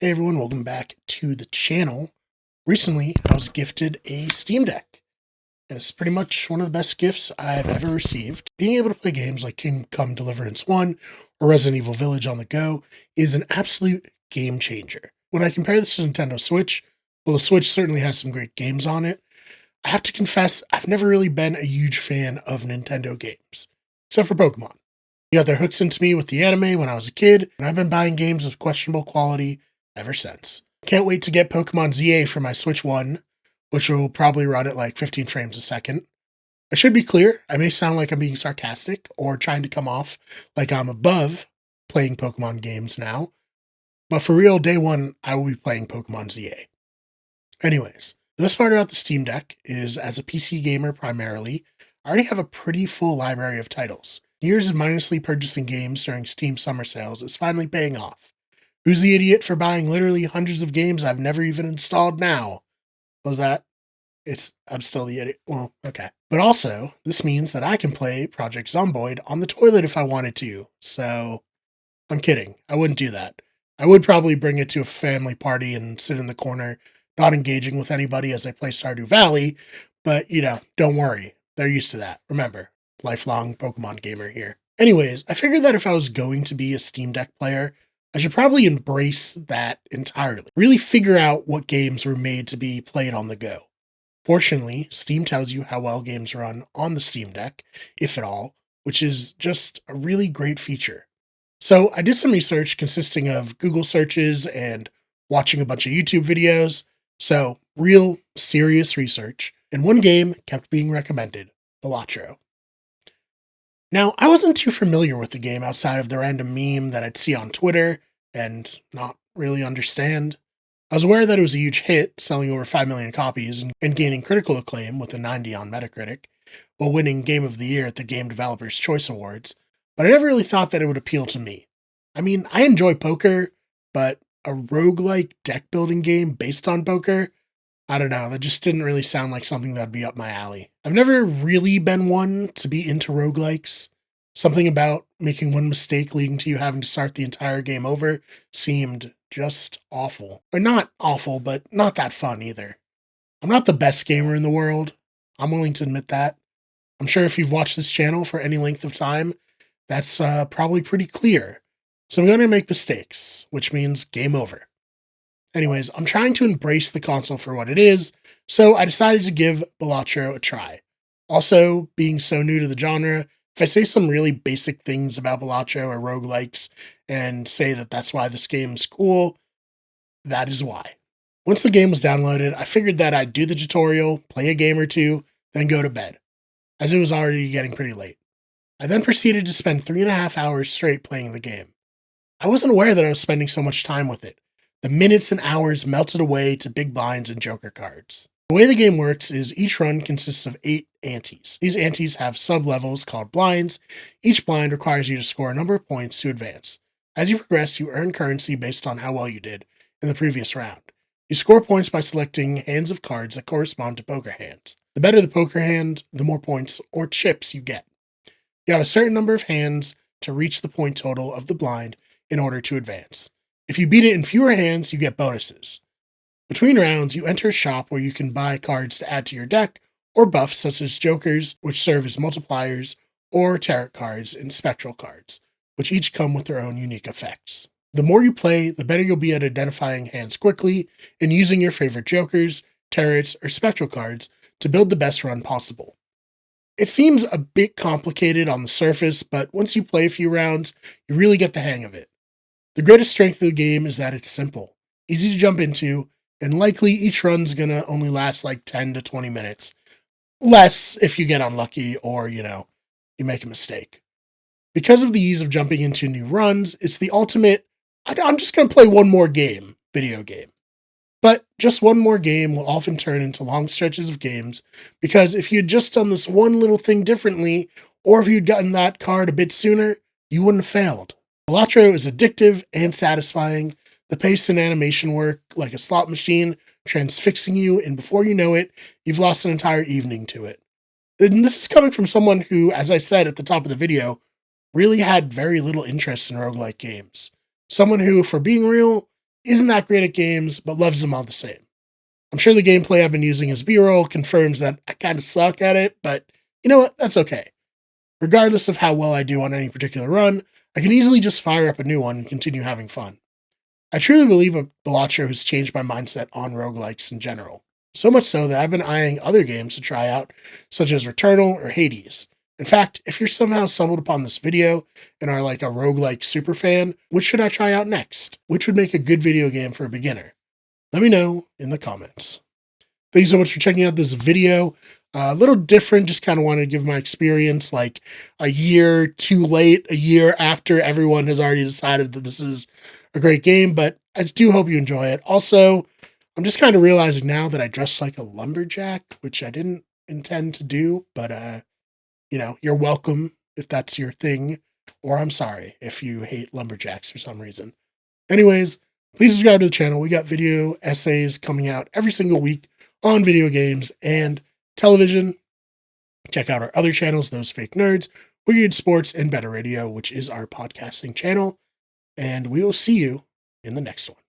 Hey everyone, welcome back to the channel. Recently, I was gifted a Steam Deck. And it's pretty much one of the best gifts I've ever received. Being able to play games like Kingdom Come Deliverance 1 or Resident Evil Village on the go is an absolute game changer. When I compare this to Nintendo Switch, well, the Switch certainly has some great games on it. I have to confess, I've never really been a huge fan of Nintendo games, except for Pokemon. You got their hooks into me with the anime when I was a kid, and I've been buying games of questionable quality ever since. Can't wait to get Pokemon ZA for my Switch 1, which will probably run at like 15 frames a second. I should be clear, I may sound like I'm being sarcastic or trying to come off like I'm above playing Pokemon games now, but for real, day one, I will be playing Pokemon ZA. Anyways, the best part about the Steam Deck is, as a PC gamer primarily, I already have a pretty full library of titles. Years of mindlessly purchasing games during Steam summer sales is finally paying off. Who's the idiot for buying literally hundreds of games I've never even installed now? Was that? I'm still the idiot. Well, okay. But also, this means that I can play Project Zomboid on the toilet if I wanted to. So, I'm kidding. I wouldn't do that. I would probably bring it to a family party and sit in the corner, not engaging with anybody as I play Stardew Valley. But, don't worry. They're used to that. Remember, lifelong Pokemon gamer here. Anyways, I figured that if I was going to be a Steam Deck player, I should probably embrace that entirely. Really figure out what games were made to be played on the go. Fortunately, Steam tells you how well games run on the Steam Deck, if at all, which is just a really great feature. So I did some research consisting of Google searches and watching a bunch of YouTube videos. So real serious research. And one game kept being recommended, Balatro. Now, I wasn't too familiar with the game outside of the random meme that I'd see on Twitter and not really understand. I was aware that it was a huge hit, selling over 5 million copies and gaining critical acclaim with a 90 on Metacritic, while winning Game of the Year at the Game Developers Choice Awards, but I never really thought that it would appeal to me. I mean, I enjoy poker, but a roguelike deck building game based on poker? I don't know, that just didn't really sound like something that'd be up my alley. I've never really been one to be into roguelikes. Something about making one mistake leading to you having to start the entire game over seemed just awful. Or not awful, but not that fun either. I'm not the best gamer in the world. I'm willing to admit that. I'm sure if you've watched this channel for any length of time, that's probably pretty clear. So I'm going to make mistakes, which means game over. Anyways, I'm trying to embrace the console for what it is, so I decided to give Balatro a try. Also, being so new to the genre, if I say some really basic things about Balatro or roguelikes and say that that's why this game's cool, that is why. Once the game was downloaded, I figured that I'd do the tutorial, play a game or two, then go to bed, as it was already getting pretty late. I then proceeded to spend 3.5 hours straight playing the game. I wasn't aware that I was spending so much time with it. The minutes and hours melted away to big blinds and joker cards. The way the game works is each run consists of 8 antes. These antes have sub-levels called blinds. Each blind requires you to score a number of points to advance. As you progress, you earn currency based on how well you did in the previous round. You score points by selecting hands of cards that correspond to poker hands. The better the poker hand, the more points or chips you get. You have a certain number of hands to reach the point total of the blind in order to advance. If you beat it in fewer hands, you get bonuses. Between rounds, you enter a shop where you can buy cards to add to your deck, or buffs such as jokers, which serve as multipliers, or tarot cards and spectral cards, which each come with their own unique effects. The more you play, the better you'll be at identifying hands quickly and using your favorite jokers, tarots, or spectral cards to build the best run possible. It seems a bit complicated on the surface, but once you play a few rounds, you really get the hang of it. The greatest strength of the game is that it's simple, easy to jump into, and likely each run's gonna only last like 10 to 20 minutes. Less if you get unlucky or, you make a mistake. Because of the ease of jumping into new runs, it's the ultimate, I'm just gonna play one more game video game. But just one more game will often turn into long stretches of games, because if you'd just done this one little thing differently, or if you'd gotten that card a bit sooner, you wouldn't have failed. Balatro is addictive and satisfying. The pace and animation work like a slot machine, transfixing you, and before you know it, you've lost an entire evening to it. And this is coming from someone who, as I said at the top of the video, really had very little interest in roguelike games. Someone who, for being real, isn't that great at games, but loves them all the same. I'm sure the gameplay I've been using as B-roll confirms that I kind of suck at it, but you know what? That's okay. Regardless of how well I do on any particular run, I can easily just fire up a new one and continue having fun. I truly believe a Balatro has changed my mindset on roguelikes in general. So much so that I've been eyeing other games to try out, such as Returnal or Hades. In fact, if you're somehow stumbled upon this video and are like a roguelike super fan, which should I try out next? Which would make a good video game for a beginner? Let me know in the comments. Thank you so much for checking out this video. A little different, just kind of wanted to give my experience like a year too late, a year after everyone has already decided that this is a great game, but I do hope you enjoy it. Also, I'm just kind of realizing now that I dress like a lumberjack, which I didn't intend to do, but you're welcome if that's your thing, or I'm sorry if you hate lumberjacks for some reason. Anyways, please subscribe to the channel. We got video essays coming out every single week on video games and television. Check out our other channels, Those Fake Nerds, Weird Sports, and Better Radio, which is our podcasting channel. And we will see you in the next one.